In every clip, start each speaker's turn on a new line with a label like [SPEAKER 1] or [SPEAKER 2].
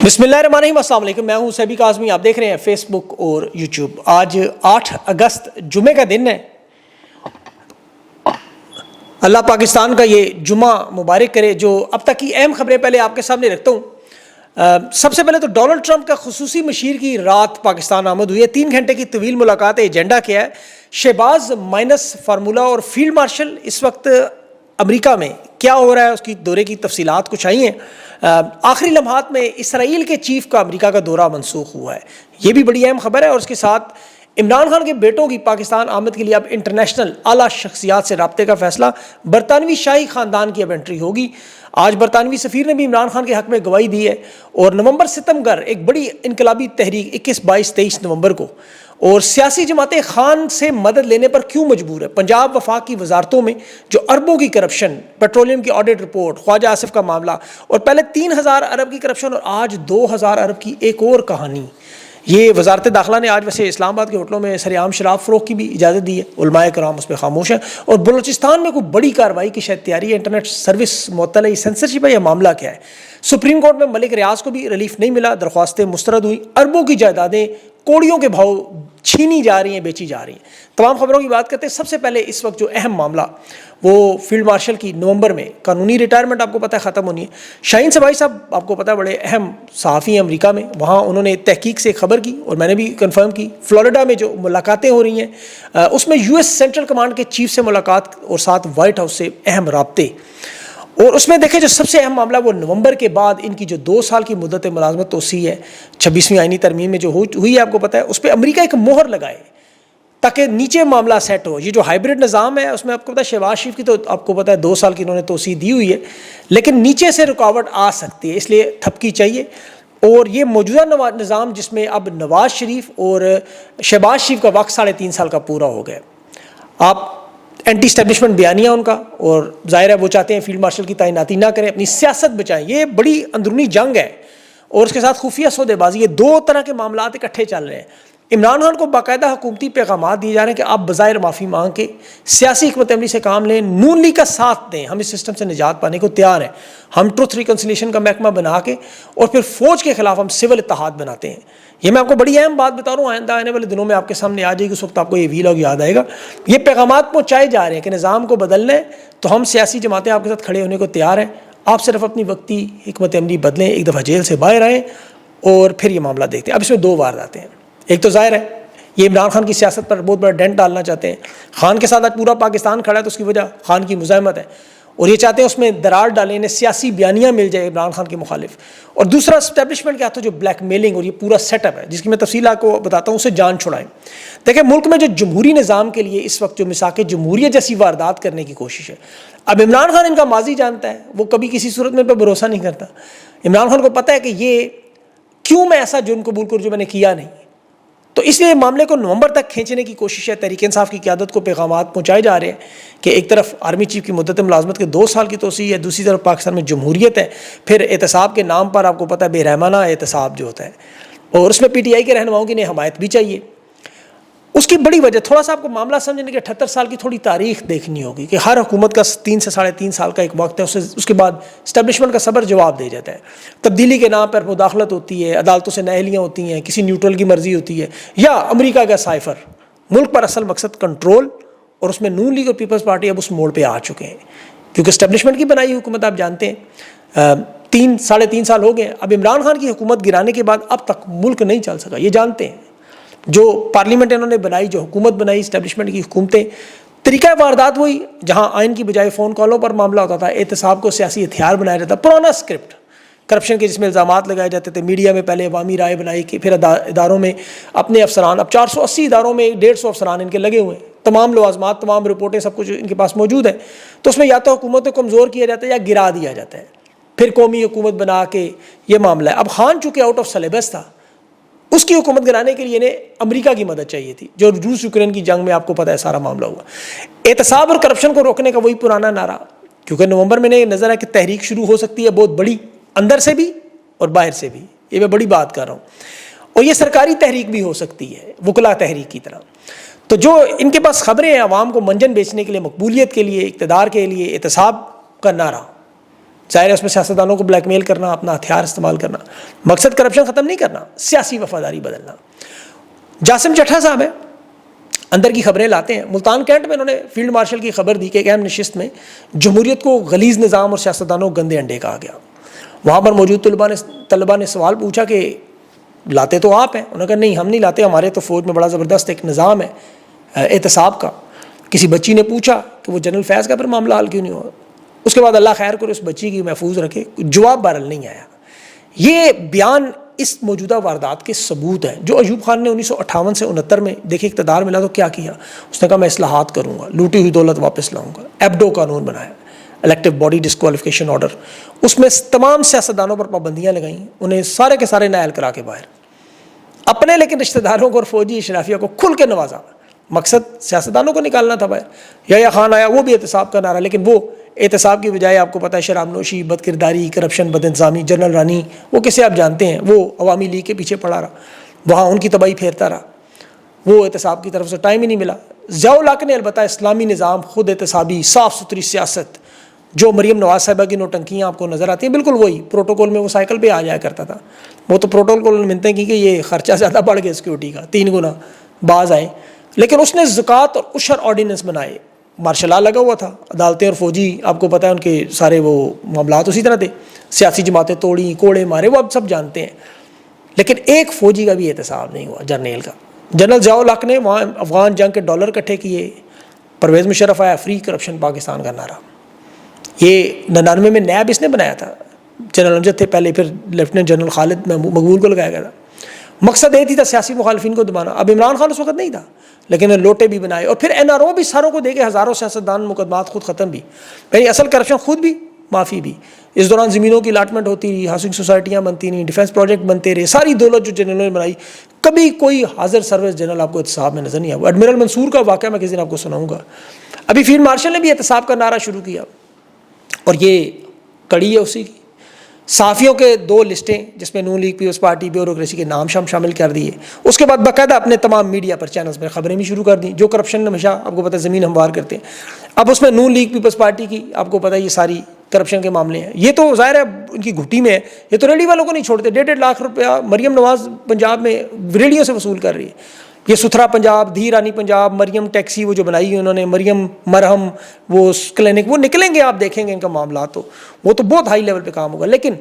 [SPEAKER 1] بسم اللہ الرحمن الرحیم، السلام علیکم۔ میں ہوں سیبی کاظمی، آپ دیکھ رہے ہیں فیس بک اور یوٹیوب۔ آج 8 اگست جمعے کا دن ہے۔ اللہ پاکستان کا یہ جمعہ مبارک کرے۔ جو اب تک کی اہم خبریں پہلے آپ کے سامنے رکھتا ہوں۔ سب سے پہلے تو ڈونلڈ ٹرمپ کا خصوصی مشیر کی رات پاکستان آمد ہوئی ہے۔ 3 گھنٹے کی طویل ملاقات ہے۔ ایجنڈا کیا ہے؟ شہباز مائنس فارمولا اور فیلڈ مارشل اس وقت امریکہ میں کیا ہو رہا ہے، اس کی دورے کی تفصیلات کچھ آئی ہیں۔ آخری لمحات میں اسرائیل کے چیف کا امریکہ کا دورہ منسوخ ہوا ہے، یہ بھی بڑی اہم خبر ہے۔ اور اس کے ساتھ عمران خان کے بیٹوں کی پاکستان آمد کے لیے اب انٹرنیشنل اعلیٰ شخصیات سے رابطے کا فیصلہ۔ برطانوی شاہی خاندان کی اب انٹری ہوگی۔ آج برطانوی سفیر نے بھی عمران خان کے حق میں گواہی دی ہے۔ اور نومبر ستمبر ایک بڑی انقلابی تحریک 21، 22، 23 نومبر کو، اور سیاسی جماعتیں خان سے مدد لینے پر کیوں مجبور ہے؟ پنجاب وفاق کی وزارتوں میں جو اربوں کی کرپشن، پیٹرولیم کی آڈٹ رپورٹ، خواجہ آصف کا معاملہ، اور پہلے 3000 ارب کی کرپشن اور آج 2000 ارب کی ایک اور کہانی۔ یہ وزارت داخلہ نے آج ویسے اسلام آباد کے ہوٹلوں میں سرعام شراب فروخت کی بھی اجازت دی ہے۔ علماء کرام اس پہ خاموش ہیں۔ اور بلوچستان میں کوئی بڑی کارروائی کی شاید تیاری ہے۔ انٹرنیٹ سروس معطل ہے، سینسرشپ ہے یا معاملہ کیا ہے؟ سپریم کورٹ میں ملک ریاض کو بھی ریلیف نہیں ملا، درخواستیں مسترد ہوئیں۔ اربوں کی جائیدادیں کوڑیوں کے بھاؤ چھینی جا رہی ہیں، بیچی جا رہی ہیں۔ تمام خبروں کی بات کرتے ہیں۔ سب سے پہلے اس وقت جو اہم معاملہ وہ فیلڈ مارشل کی نومبر میں قانونی ریٹائرمنٹ آپ کو پتہ ہے ختم ہونی ہے۔ شاہین صباحی صاحب آپ کو پتہ ہے بڑے اہم صحافی ہیں امریکہ میں، وہاں انہوں نے تحقیق سے خبر کی اور میں نے بھی کنفرم کی۔ فلوریڈا میں جو ملاقاتیں ہو رہی ہیں اس میں US سینٹرل کمانڈ کے چیف سے ملاقات اور ساتھ وائٹ ہاؤس سے اہم رابطے۔ اور اس میں دیکھیں جو سب سے اہم معاملہ وہ نومبر کے بعد ان کی جو 2 سال کی مدت ملازمت توسیع ہے، 26ویں آئینی ترمیم میں جو ہوئی ہے، آپ کو پتہ ہے اس پہ امریکہ ایک مہر لگائے تاکہ نیچے معاملہ سیٹ ہو۔ یہ جو ہائبرڈ نظام ہے اس میں آپ کو پتہ ہے شہباز شریف کی تو آپ کو پتہ ہے 2 سال کی انہوں نے توسیع دی ہوئی ہے، لیکن نیچے سے رکاوٹ آ سکتی ہے، اس لیے تھپکی چاہیے۔ اور یہ موجودہ نظام جس میں اب نواز شریف اور شہباز شریف کا وقت 3.5 سال کا پورا ہو گیا، آپ اینٹی اسٹیبلشمنٹ بیانیہ ان کا، اور ظاہر ہے وہ چاہتے ہیں فیلڈ مارشل کی تعیناتی نہ کریں، اپنی سیاست بچائیں۔ یہ بڑی اندرونی جنگ ہے اور اس کے ساتھ خفیہ سودے بازی، یہ 2 طرح کے معاملات اکٹھے چل رہے ہیں۔ عمران خان کو باقاعدہ حکومتی پیغامات دیے جا رہے ہیں کہ آپ بظاہر معافی مانگ کے سیاسی حکمت عملی سے کام لیں، نون لیگ کا ساتھ دیں، ہم اس سسٹم سے نجات پانے کو تیار ہیں، ہم ٹروتھ ریکنسیلیشن کا محکمہ بنا کے اور پھر فوج کے خلاف ہم سول اتحاد بناتے ہیں۔ یہ میں آپ کو بڑی اہم بات بتا رہا ہوں، آئندہ آنے والے دنوں میں آپ کے سامنے آ جائے گی، اس وقت آپ کو یہ ویلاگ یاد آئے گا۔ یہ پیغامات پہنچائے جا رہے ہیں کہ نظام کو بدلنا ہے تو ہم سیاسی جماعتیں آپ کے ساتھ کھڑے ہونے کو تیار ہیں، آپ صرف اپنی وقتی حکمت عملی بدلیں، ایک دفعہ جیل سے باہر آئیں اور پھر یہ معاملہ دیکھتے ہیں۔ اب اس میں 2 وارداتیں ہیں۔ ایک تو ظاہر ہے یہ عمران خان کی سیاست پر بہت بڑا ڈینٹ ڈالنا چاہتے ہیں۔ خان کے ساتھ آج پورا پاکستان کھڑا ہے تو اس کی وجہ خان کی مزاحمت ہے، اور یہ چاہتے ہیں اس میں درار ڈالیں، انہیں سیاسی بیانیہ مل جائے عمران خان کے مخالف۔ اور دوسرا اسٹیبلشمنٹ کے ہاتھوں جو بلیک میلنگ اور یہ پورا سیٹ اپ ہے جس کی میں تفصیل آپ کو بتاتا ہوں، اسے جان چھڑائیں۔ دیکھیں ملک میں جو جمہوری نظام کے لیے اس وقت جو مساق جمہوریت جیسی واردات کرنے کی کوشش ہے، اب عمران خان ان کا ماضی جانتا ہے، وہ کبھی کسی صورت میں پہ بھروسہ نہیں کرتا۔ عمران خان کو پتہ ہے کہ یہ کیوں میں ایسا جرم قبول کروں جو میں نے کیا نہیں، تو اس لیے معاملے کو نومبر تک کھینچنے کی کوشش ہے۔ تحریک انصاف کی قیادت کو پیغامات پہنچائے جا رہے ہیں کہ ایک طرف آرمی چیف کی مدت ملازمت کے 2 سال کی توسیع ہے، دوسری طرف پاکستان میں جمہوریت ہے، پھر احتساب کے نام پر آپ کو پتہ ہے بے رحمانہ احتساب جو ہوتا ہے، اور اس میں PTI کے رہنماؤں کی انہیں حمایت بھی چاہیے۔ اس کی بڑی وجہ تھوڑا سا آپ کو معاملہ سمجھنے کے 78 سال کی تھوڑی تاریخ دیکھنی ہوگی کہ ہر حکومت کا 3 سے 3.5 سال کا ایک وقت ہے، اس کے بعد اسٹیبلشمنٹ کا صبر جواب دے جاتا ہے۔ تبدیلی کے نام پر مداخلت ہوتی ہے، عدالتوں سے نااہلیاں ہوتی ہیں، کسی نیوٹرل کی مرضی ہوتی ہے، یا امریکہ کا سائفر۔ ملک پر اصل مقصد کنٹرول، اور اس میں نون لیگ اور پیپلز پارٹی اب اس موڑ پہ آ چکے ہیں، کیونکہ اسٹیبلشمنٹ کی بنائی حکومت آپ جانتے ہیں 3.5 سال ہو گئے۔ اب عمران خان کی حکومت گرانے کے بعد اب تک ملک نہیں چل سکا، یہ جانتے ہیں۔ جو پارلیمنٹ انہوں نے بنائی، جو حکومت بنائی، اسٹیبلشمنٹ کی حکومتیں، طریقہ واردات وہی، جہاں آئین کی بجائے فون کالوں پر معاملہ ہوتا تھا، احتساب کو سیاسی ہتھیار بنایا جاتا، پرانا اسکرپٹ، کرپشن کے جس میں الزامات لگائے جاتے تھے، میڈیا میں پہلے عوامی رائے بنائی کہ پھر اداروں میں اپنے افسران، اب 480 اداروں میں 150 افسران ان کے لگے ہوئے ہیں، تمام لوازمات، تمام رپورٹیں، سب کچھ ان کے پاس موجود ہے۔ تو اس میں یا تو حکومت کو کمزور کیا جاتا ہے یا گرا دیا جاتا ہے، پھر قومی حکومت بنا کے یہ معاملہ ہے۔ اب خان چونکہ آؤٹ آف سلیبس تھا، اس کی حکومت گرانے کے لیے انہیں امریکہ کی مدد چاہیے تھی، جو روس یوکرین کی جنگ میں آپ کو پتہ ہے سارا معاملہ ہوا۔ احتساب اور کرپشن کو روکنے کا وہی پرانا نعرہ، کیونکہ نومبر میں نے نظر ہے کہ تحریک شروع ہو سکتی ہے بہت بڑی، اندر سے بھی اور باہر سے بھی، یہ میں بڑی بات کر رہا ہوں، اور یہ سرکاری تحریک بھی ہو سکتی ہے وکلا تحریک کی طرح۔ تو جو ان کے پاس خبریں ہیں عوام کو منجن بیچنے کے لیے، مقبولیت کے لیے، اقتدار کے لیے، احتساب کا نعرہ، ظاہر ہے اس میں سیاستدانوں کو بلیک میل کرنا, اپنا ہتھیار استعمال کرنا, مقصد کرپشن ختم نہیں کرنا, سیاسی وفاداری بدلنا. جاسم چٹھا صاحب ہیں, اندر کی خبریں لاتے ہیں. ملتان کینٹ میں انہوں نے فیلڈ مارشل کی خبر دی کہ ایک اہم نشست میں جمہوریت کو غلیظ نظام اور سیاستدانوں کو گندے انڈے کہا گیا. وہاں پر موجود طلباء نے سوال پوچھا کہ لاتے تو آپ ہیں. انہوں نے کہا نہیں ہم نہیں لاتے, ہمارے تو فوج میں بڑا زبردست ایک نظام ہے احتساب کا. کسی بچی نے پوچھا کہ وہ جنرل فیض کا پھر معاملہ حل کیوں نہیں ہوا. اس کے بعد اللہ خیر کرے اس بچی کی محفوظ رکھے, جواب بہرحال نہیں آیا. یہ بیان اس موجودہ واردات کے ثبوت ہیں. جو ایوب خان نے 1958 سے 69 میں دیکھیں اقتدار ملا تو کیا کیا, اس نے کہا میں اصلاحات کروں گا, لوٹی ہوئی دولت واپس لاؤں گا. ایبڈو قانون بنایا, الیکٹو باڈی ڈسکوالیفیکیشن آرڈر, اس میں تمام سیاستدانوں پر پابندیاں لگائیں, انہیں سارے کے سارے نائل کرا کے باہر. اپنے لیکن رشتہ داروں کو اور فوجی اشرافیہ کو کھل کے نوازا. مقصد سیاستدانوں کو نکالنا تھا باہر. یا خان آیا, وہ بھی احتساب کا نعرہ, لیکن وہ احتساب کی بجائے آپ کو پتہ ہے شراب نوشی, بد کرداری, کرپشن, بد انتظامی, جنرل رانی, وہ کسے آپ جانتے ہیں, وہ عوامی لیگ کے پیچھے پڑا رہا, وہاں ان کی تباہی پھیرتا رہا. وہ احتساب کی طرف سے ٹائم ہی نہیں ملا. ضیاء الحق نے البتہ اسلامی نظام, خود احتسابی, صاف ستھری سیاست, جو مریم نواز صاحبہ کی نوٹنکیاں آپ کو نظر آتی ہیں بالکل وہی پروٹوکول میں وہ سائیکل پہ آ جایا کرتا تھا. وہ تو پروٹوکول میں ملتے ہیں کیونکہ یہ خرچہ زیادہ بڑھ گیا سیکورٹی کا, 3 گنا باز آئے. لیکن اس نے زکوٰۃ اور عشر آرڈیننس بنائے. مارشل لا لگا ہوا تھا, عدالتیں اور فوجی آپ کو پتہ ہے ان کے سارے وہ معاملات اسی طرح تھے. سیاسی جماعتیں توڑی, کوڑے مارے, وہ اب سب جانتے ہیں. لیکن ایک فوجی کا بھی احتساب نہیں ہوا, جرنیل کا. جنرل ضیاء الحق نے وہاں افغان جنگ کے ڈالر اکٹھے کیے. پرویز مشرف آیا, فری کرپشن پاکستان کا نعرہ. یہ 99 میں نیب اس نے بنایا تھا. جنرل امجد تھے پہلے, پھر لیفٹیننٹ جنرل خالد مقبول کو لگایا گیا تھا. مقصد یہ تھا سیاسی مخالفین کو دبانا. اب عمران خان اس وقت نہیں تھا, لیکن لوٹے بھی بنائے, اور پھر NRO بھی ساروں کو دے کے ہزاروں سیاستدان مقدمات خود ختم بھی. یعنی اصل کرپشن خود بھی, معافی بھی. اس دوران زمینوں کی الاٹمنٹ ہوتی رہی, ہاؤسنگ سوسائٹیاں بنتی رہیں, ڈیفینس پروجیکٹ بنتے رہے, ساری دولت جو جنرلوں نے بنائی. کبھی کوئی حاضر سروس جنرل آپ کو احتساب میں نظر نہیں آیا. ایڈمرل منصور کا واقعہ میں کسی دن آپ کو سناؤں گا. ابھی فیلڈ مارشل نے بھی احتساب کا نعرہ شروع کیا, اور یہ کڑی ہے اسی کی. صحافیوں کے 2 لسٹیں جس میں نون لیگ, پیپلز پارٹی, بیوروکریسی کے نام شامل کر دیے. اس کے بعد باقاعدہ اپنے تمام میڈیا پر, چینلز پر خبریں بھی شروع کر دیں, جو کرپشن ہمیشہ آپ کو پتہ ہے زمین ہموار کرتے ہیں. اب اس میں نون لیگ, پیپلز پارٹی کی آپ کو پتہ ہے یہ ساری کرپشن کے معاملے ہیں. یہ تو ظاہر ہے ان کی گھٹی میں ہے, یہ تو ریڈی والوں کو نہیں چھوڑتے. 1.5 لاکھ روپیہ مریم نواز پنجاب میں ریڈیو سے وصول کر رہی ہے. یہ ستھرا پنجاب, دھی رانی پنجاب, مریم ٹیکسی وہ جو بنائی ہے انہوں نے, مریم مرہم, وہ کلینک, وہ نکلیں گے آپ دیکھیں گے ان کا معاملات, تو وہ تو بہت ہائی لیول پہ کام ہوگا. لیکن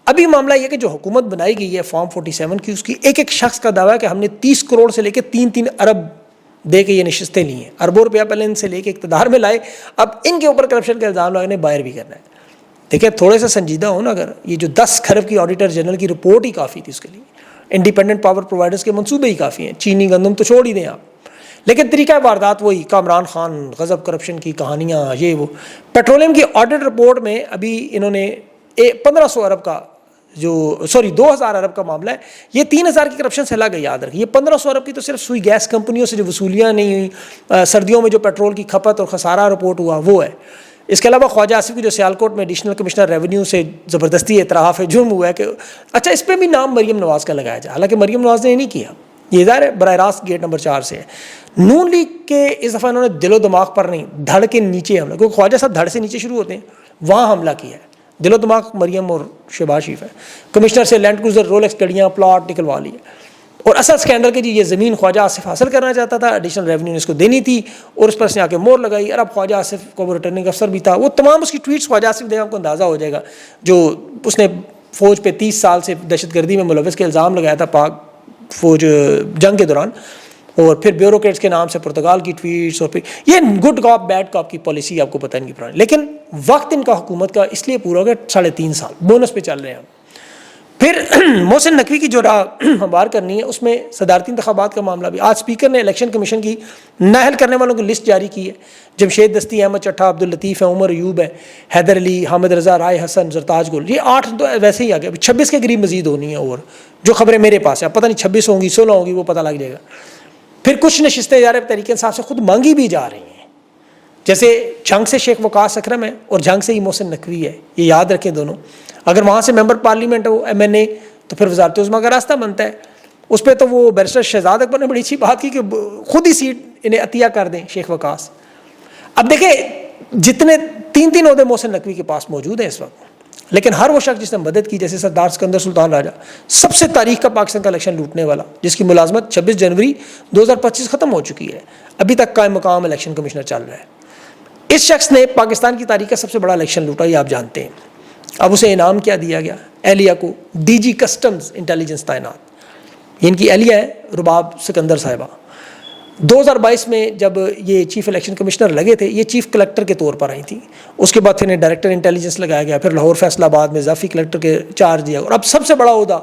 [SPEAKER 1] ابھی معاملہ یہ کہ جو حکومت بنائی گئی ہے فارم 47 کی, اس کی ایک شخص کا دعویٰ ہے کہ ہم نے 30 کروڑ سے لے کے 3 ارب دے کے یہ نشستیں لی ہیں. اربوں روپیہ پہلے ان سے لے کے اقتدار میں لائے, اب ان کے اوپر کرپشن کا الزام لگانے باہر بھی کرنا ہے. دیکھیں تھوڑے سے سنجیدہ ہو نا, اگر یہ جو 10 کھرب کی آڈیٹر جنرل کی رپورٹ ہی کافی تھی اس کے لیے. انڈیپینڈنٹ پاور پرووائڈرز کے منصوبے ہی کافی ہیں, چینی گندم تو چھوڑ ہی دیں آپ. لیکن طریقہ واردات وہی, کامران خان, غضب کرپشن کی کہانیاں, یہ وہ. پیٹرولیم کی آڈٹ رپورٹ میں ابھی انہوں نے 1500 ارب کا 2000 ارب کا معاملہ ہے. یہ 3000 کی کرپشن سے الگ ہے, یاد رکھیے. 1500 ارب کی تو صرف سوئی گیس کمپنیوں سے جو وصولیاں نہیں ہوئی, سردیوں میں جو پیٹرول کی کھپت اور خسارہ رپورٹ ہوا وہ ہے. اس کے علاوہ خواجہ آصف کی جو سیالکوٹ میں ایڈیشنل کمشنر ریونیو سے زبردستی اعتراف ہے, جرم ہوا ہے کہ اچھا اس پہ بھی نام مریم نواز کا لگایا جائے, حالانکہ مریم نواز نے یہ نہیں کیا. یہ ظاہر ہے براہ راست گیٹ نمبر 4 سے ہے. نون لیگ کے اس دفعہ انہوں نے دل و دماغ پر نہیں, دھڑ کے نیچے حملہ, کیونکہ خواجہ صاحب دھڑ سے نیچے شروع ہوتے ہیں, وہاں حملہ کیا ہے. دل و دماغ مریم اور شہباز شریف ہے. کمشنر سے لینڈ کروزر, رولکس گڑیاں, پلاٹ نکلوا لیے. اور اصل سکینڈل کہ جی یہ زمین خواجہ آصف حاصل کرنا چاہتا تھا, ایڈیشنل ریونیو نے اس کو دینی تھی, اور اس پر اس نے آ کے مور لگائی. اور اب خواجہ آصف کو ریٹرننگ افسر بھی تھا, وہ تمام اس کی ٹویٹس خواجہ آصف دے, آپ کو اندازہ ہو جائے گا. جو اس نے فوج پہ 30 سال سے دہشت گردی میں ملوث کے الزام لگایا تھا پاک فوج جنگ کے دوران, اور پھر بیوروکریٹس کے نام سے پرتگال کی ٹویٹس, اور پھر یہ گڈ کاپ بیڈ کاپ کی پالیسی آپ کو پتہ نہیں پرانی. لیکن وقت ان کا حکومت کا اس لیے پورا ہو گیا, 3.5 سال بونس پہ چل رہے ہیں. پھر محسن نقوی کی جو راہ ہموار کرنی ہے, اس میں صدارتی انتخابات کا معاملہ بھی. آج اسپیکر نے الیکشن کمیشن کی نااہل کرنے والوں کی لسٹ جاری کی ہے. جمشید دستی, احمد چٹھا, عبداللطیف ہے, عمر ایوب ہے, حیدر علی, حامد رضا, رائے حسن, زرتاج گل, یہ 8 تو ویسے ہی آ گئے. 26 کے قریب مزید ہونی ہے, اور جو خبریں میرے پاس ہیں, اب پتہ نہیں 26 ہوں گی 16 ہوں گی, وہ پتہ لگ جائے گا. پھر کچھ نشستیں یار تحریک انصاف سے خود مانگی بھی جا رہی ہیں, جیسے جھنگ سے شیخ وقاص اکرم ہے اور جھنگ سے ہی محسن نقوی ہے. یہ یاد رکھیں دونوں. اگر وہاں سے ممبر پارلیمنٹ ہو MNA تو پھر وزارت عظمیٰ کا راستہ بنتا ہے. اس پہ تو وہ بیرسٹر شہزاد اکبر نے بڑی اچھی بات کی کہ خود ہی سیٹ انہیں عطیہ کر دیں شیخ وقاص. اب دیکھیں جتنے 3 عہدے محسن نقوی کے پاس موجود ہیں اس وقت, لیکن ہر وہ شخص جس نے مدد کی، جیسے سردار سکندر سلطان راجہ، سب سے تاریخ کا پاکستان کا الیکشن لوٹنے والا، جس کی ملازمت 26 جنوری 2025 ختم ہو چکی ہے، ابھی تک قائم مقام الیکشن کمشنر چل رہا ہے۔ اس شخص نے پاکستان کی تاریخ کا سب سے بڑا الیکشن لوٹا، یہ آپ جانتے ہیں۔ اب اسے انعام کیا دیا گیا؟ اہلیہ کو ڈی جی کسٹمز انٹیلیجنس تعینات، ان کی اہلیہ ہے رباب سکندر صاحبہ۔ 2022 میں جب یہ چیف الیکشن کمشنر لگے تھے، یہ چیف کلکٹر کے طور پر آئی تھیں، اس کے بعد پھر انہیں ڈائریکٹر انٹیلیجنس لگایا گیا، پھر لاہور فیصل آباد میں اضافی کلکٹر کے چارج دیا، اور اب سب سے بڑا عہدہ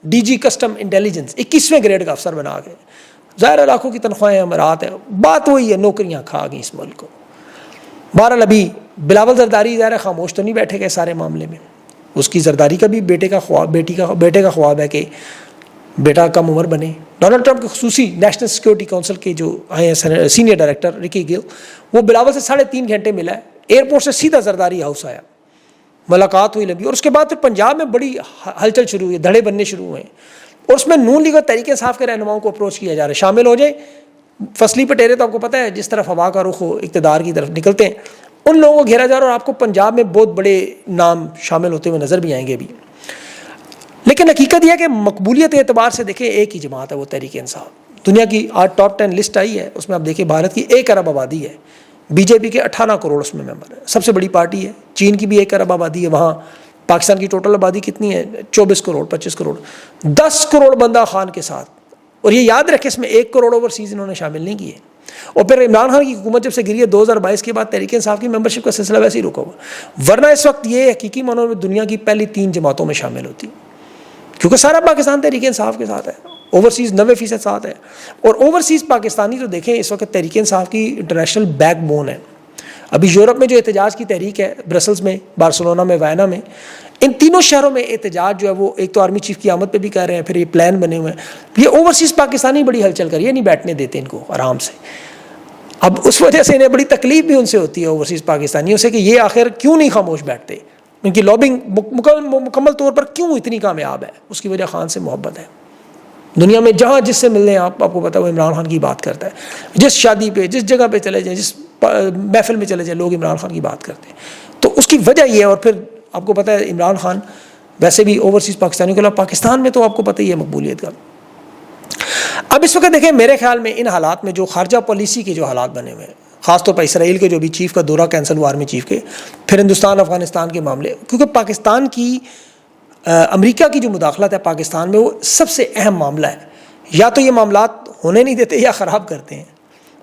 [SPEAKER 1] ڈی جی کسٹم انٹیلیجنس 21ویں گریڈ کا افسر بنا گئے۔ ظاہر لاکھوں کی تنخواہیں امارات ہیں، بات وہی ہے، نوکریاں کھا گئی اس ملک کو۔ بہرحال ابھی بلاول زرداری ظاہر خاموش تو نہیں بیٹھے گئے سارے معاملے میں، اس کی زرداری کا بھی بیٹے کا خواب ہے کہ بیٹا کم عمر بنے۔ ڈونلڈ ٹرمپ کے خصوصی نیشنل سیکورٹی کونسل کے جو آئے ہیں سینئر ڈائریکٹر رکی گل، وہ بلاول سے 3.5 گھنٹے ملا ہے، ایئرپورٹ سے سیدھا زرداری ہاؤس آیا، ملاقات ہوئی لمبی، اور اس کے بعد پھر پنجاب میں بڑی ہلچل شروع ہوئی، دھڑے بننے شروع ہوئے، اور اس میں نون لیگ اور تحریک انصاف کے رہنماؤں کو اپروچ کیا جا رہا ہے شامل ہو جائیں۔ فصلی پٹیرے تو آپ کو پتہ ہے جس طرف ہوا کا رخ ہو اقتدار کی طرف نکلتے ہیں، ان لوگوں کو گھیرا جا رہا ہے، اور آپ کو پنجاب میں بہت بڑے نام شامل ہوتے ہوئے نظر بھی آئیں گے بھی۔ لیکن حقیقت یہ ہے کہ مقبولیت کے اعتبار سے دیکھیں ایک ہی جماعت ہے، وہ تحریک انصاف۔ دنیا کی آج ٹاپ 10 لسٹ آئی ہے، اس میں آپ دیکھیں بھارت کی 1 ارب آبادی ہے، بی جے پی کے 18 کروڑ اس میں ممبر ہیں، سب سے بڑی پارٹی ہے۔ چین کی بھی 1 ارب آبادی ہے، وہاں پاکستان کی ٹوٹل آبادی کتنی ہے؟ 24 کروڑ 25 کروڑ، 10 کروڑ بندہ خان کے ساتھ، اور یہ یاد رکھیں اس میں 1 کروڑ اوورسیز انہوں نے شامل نہیں کیے۔ اور پھر عمران خان کی حکومت جب سے گری ہے 2022 کے بعد تحریک انصاف کی ممبرشپ کا سلسلہ ویسے ہی رکا ہوا، ورنہ اس وقت یہ حقیقی معنوں میں دنیا کی پہلی 3 جماعتوں میں شامل ہوتی، کیونکہ سارا پاکستان تحریک انصاف کے ساتھ ہے، اوورسیز 90% ساتھ ہے۔ اور اوورسیز پاکستانی تو دیکھیں اس وقت تحریک انصاف کی انٹرنیشنل بیک بون ہے۔ ابھی یورپ میں جو احتجاج کی تحریک ہے، برسلز میں، بارسلونا میں، وینا میں، ان تینوں شہروں میں احتجاج جو ہے وہ ایک تو آرمی چیف کی آمد پہ بھی کر رہے ہیں، پھر یہ پلان بنے ہوئے ہیں، یہ اوورسیز پاکستانی بڑی ہلچل کر رہی ہے، نہیں بیٹھنے دیتے ان کو آرام سے۔ اب اس وجہ سے انہیں بڑی تکلیف بھی ان سے ہوتی ہے اوورسیز پاکستانیوں سے، کہ یہ آخر کیوں نہیں خاموش بیٹھتے، ان کی لابنگ مکمل طور پر کیوں اتنی کامیاب ہے؟ اس کی وجہ خان سے محبت ہے۔ دنیا میں جہاں جس سے ملنے آپ کو پتہ وہ عمران خان کی بات کرتا ہے، جس شادی پہ جس جگہ پہ چلے جائیں، جس محفل میں چلے جائیں، لوگ عمران خان کی بات کرتے ہیں۔ تو اس کی وجہ یہ ہے، اور پھر آپ کو پتہ ہے عمران خان ویسے بھی اوورسیز پاکستانیوں کے علاوہ پاکستان میں تو آپ کو پتہ ہی ہے مقبولیت کا۔ اب اس وقت دیکھیں میرے خیال میں ان حالات میں جو خارجہ پالیسی کے جو حالات بنے ہوئے ہیں، خاص طور پر اسرائیل کے جو بھی چیف کا دورہ کینسل ہوا آرمی چیف کے، پھر ہندوستان افغانستان کے معاملے، کیونکہ پاکستان کی امریکہ کی جو مداخلت ہے پاکستان میں وہ سب سے اہم معاملہ ہے، یا تو یہ معاملات ہونے نہیں دیتے یا خراب کرتے ہیں۔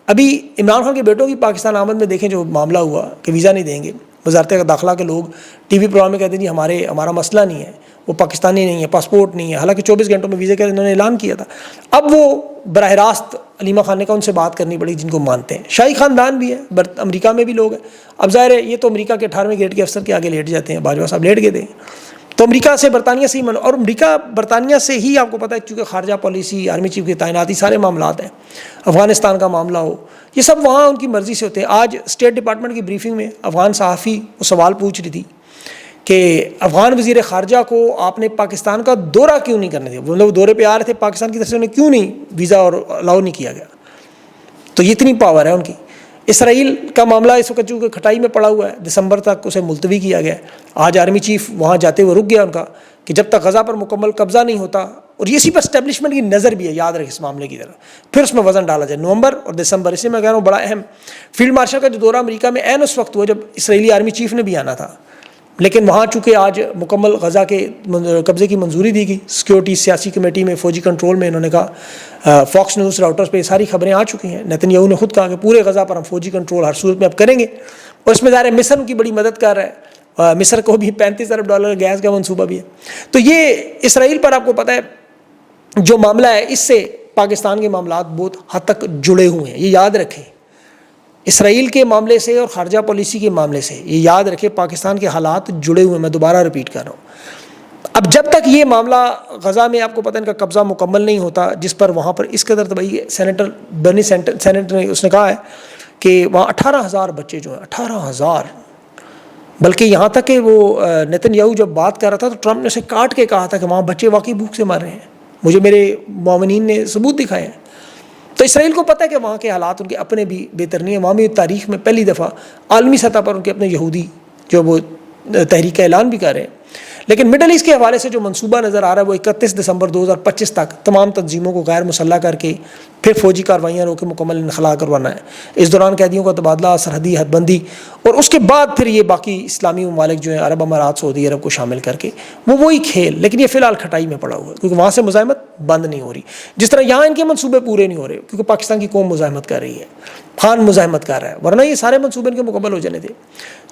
[SPEAKER 1] ابھی عمران خان کے بیٹوں کی پاکستان آمد میں دیکھیں جو معاملہ ہوا کہ ویزا نہیں دیں گے، وزارت داخلہ کے لوگ ٹی وی پروگرام میں کہتے ہیں جی ہمارا مسئلہ نہیں ہے، وہ پاکستانی نہیں ہے، پاسپورٹ نہیں ہے، حالانکہ 24 گھنٹوں میں ویزے کا انہوں نے اعلان کیا تھا۔ اب وہ براہ راست علیمہ خان نے کہا ان سے بات کرنی پڑی جن کو مانتے ہیں، شاہی خاندان بھی ہے، امریکہ میں بھی لوگ ہیں۔ اب ظاہر ہے یہ تو امریکہ کے 18ویں گیٹ کے افسر کے آگے لیٹ جاتے ہیں، باجوہ صاحب لیٹ گئے تھے، تو امریکہ سے برطانیہ سے ہی اور امریکہ برطانیہ سے ہی آپ کو پتہ ہے کیونکہ خارجہ پالیسی، آرمی چیف کی تعیناتی، سارے معاملات ہیں، افغانستان کا معاملہ ہو، یہ سب وہاں ان کی مرضی سے ہوتے ہیں۔ آج اسٹیٹ ڈپارٹمنٹ کی بریفنگ میں افغان صحافی وہ سوال پوچھ رہی تھی کہ افغان وزیر خارجہ کو آپ نے پاکستان کا دورہ کیوں نہیں کرنے دیا، وہ لوگ دورے پہ آ رہے تھے پاکستان کی طرف سے، انہیں کیوں نہیں ویزا اور الاؤ نہیں کیا گیا؟ تو یہ اتنی پاور ہے ان کی۔ اسرائیل کا معاملہ اس وقت جو کھٹائی میں پڑا ہوا ہے، دسمبر تک اسے ملتوی کیا گیا ہے۔ آج آرمی چیف وہاں جاتے ہوئے رک گیا ان کا کہ جب تک غزہ پر مکمل قبضہ نہیں ہوتا، اور اسی پر اسٹیبلشمنٹ کی نظر بھی ہے، یاد رکھیں اس معاملے کی طرف، پھر اس میں وزن ڈالا جائے۔ نومبر اور دسمبر، اسے میں کہہ رہا ہوں بڑا اہم۔ فیلڈ مارشل کا جو دورہ امریکہ میں عین اس وقت ہوا جب اسرائیلی آرمی چیف نے بھی آنا تھا، لیکن وہاں چونکہ آج مکمل غزہ کے قبضے کی منظوری دی گئی، سیکیورٹی سیاسی کمیٹی میں، فوجی کنٹرول میں، انہوں نے کہا فاکس نیوز راؤٹرز پہ ساری خبریں آ چکی ہیں، نیتن یاہو نے خود کہا کہ پورے غزہ پر ہم فوجی کنٹرول ہر صورت میں اب کریں گے، اور اس میں ظاہر مصر کی بڑی مدد کر رہا ہے، مصر کو بھی $35 ارب گیس کا منصوبہ بھی ہے۔ تو یہ اسرائیل پر آپ کو پتہ ہے جو معاملہ ہے، اس سے پاکستان کے معاملات بہت حد تک جڑے ہوئے ہیں، یہ یاد رکھیں۔ اسرائیل کے معاملے سے اور خارجہ پالیسی کے معاملے سے یہ یاد رکھیں پاکستان کے حالات جڑے ہوئے ہیں، میں دوبارہ ریپیٹ کر رہا ہوں۔ اب جب تک یہ معاملہ غزہ میں آپ کو پتہ ہے ان کا قبضہ مکمل نہیں ہوتا، جس پر وہاں پر اس قدر تباہی، سینیٹر برنی سینیٹر نے اس نے کہا ہے کہ وہاں 18,000 بچے جو ہیں، 18,000، بلکہ یہاں تک کہ وہ نیتن یاہو جب بات کر رہا تھا تو ٹرمپ نے اسے کاٹ کے کہا تھا کہ وہاں بچے واقعی بھوک سے مر رہے ہیں، مجھے میرے معاونین نے ثبوت دکھائے ہیں۔ تو اسرائیل کو پتہ ہے کہ وہاں کے حالات ان کے اپنے بھی بہتر نہیں ہیں، وہاں بھی تاریخ میں پہلی دفعہ عالمی سطح پر ان کے اپنے یہودی جو وہ تحریک کا اعلان بھی کر رہے ہیں لیکن مڈل ایسٹ کے حوالے سے جو منصوبہ نظر آ رہا ہے وہ 31 دسمبر 2025 تک تمام تنظیموں کو غیر مسلح کر کے پھر فوجی کارروائیاں رو کے مکمل انخلا کروانا ہے. اس دوران قیدیوں کا تبادلہ, سرحدی حد بندی, اور اس کے بعد پھر یہ باقی اسلامی ممالک جو ہیں عرب امارات, سعودی عرب کو شامل کر کے وہی کھیل. لیکن یہ فی الحال کھٹائی میں پڑا ہوا ہے کیونکہ وہاں سے مزاحمت بند نہیں ہو رہی, جس طرح یہاں ان کے منصوبے پورے نہیں ہو رہے کیونکہ پاکستان کی قوم مزاحمت کر رہی ہے, خان مزاحمت کر رہا ہے, ورنہ یہ سارے منصوبے ان کے مکمل ہو جانے تھے.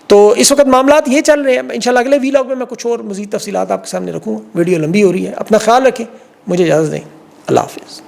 [SPEAKER 1] تو اس وقت معاملات یہ چل رہے ہیں. انشاءاللہ اگلے ویلاگ میں کچھ اور مزید تفصیلات آپ کے سامنے رکھوں گا. ویڈیو لمبی ہو رہی ہے, اپنا خیال رکھیں. مجھے اجازت دیں. اللہ حافظ.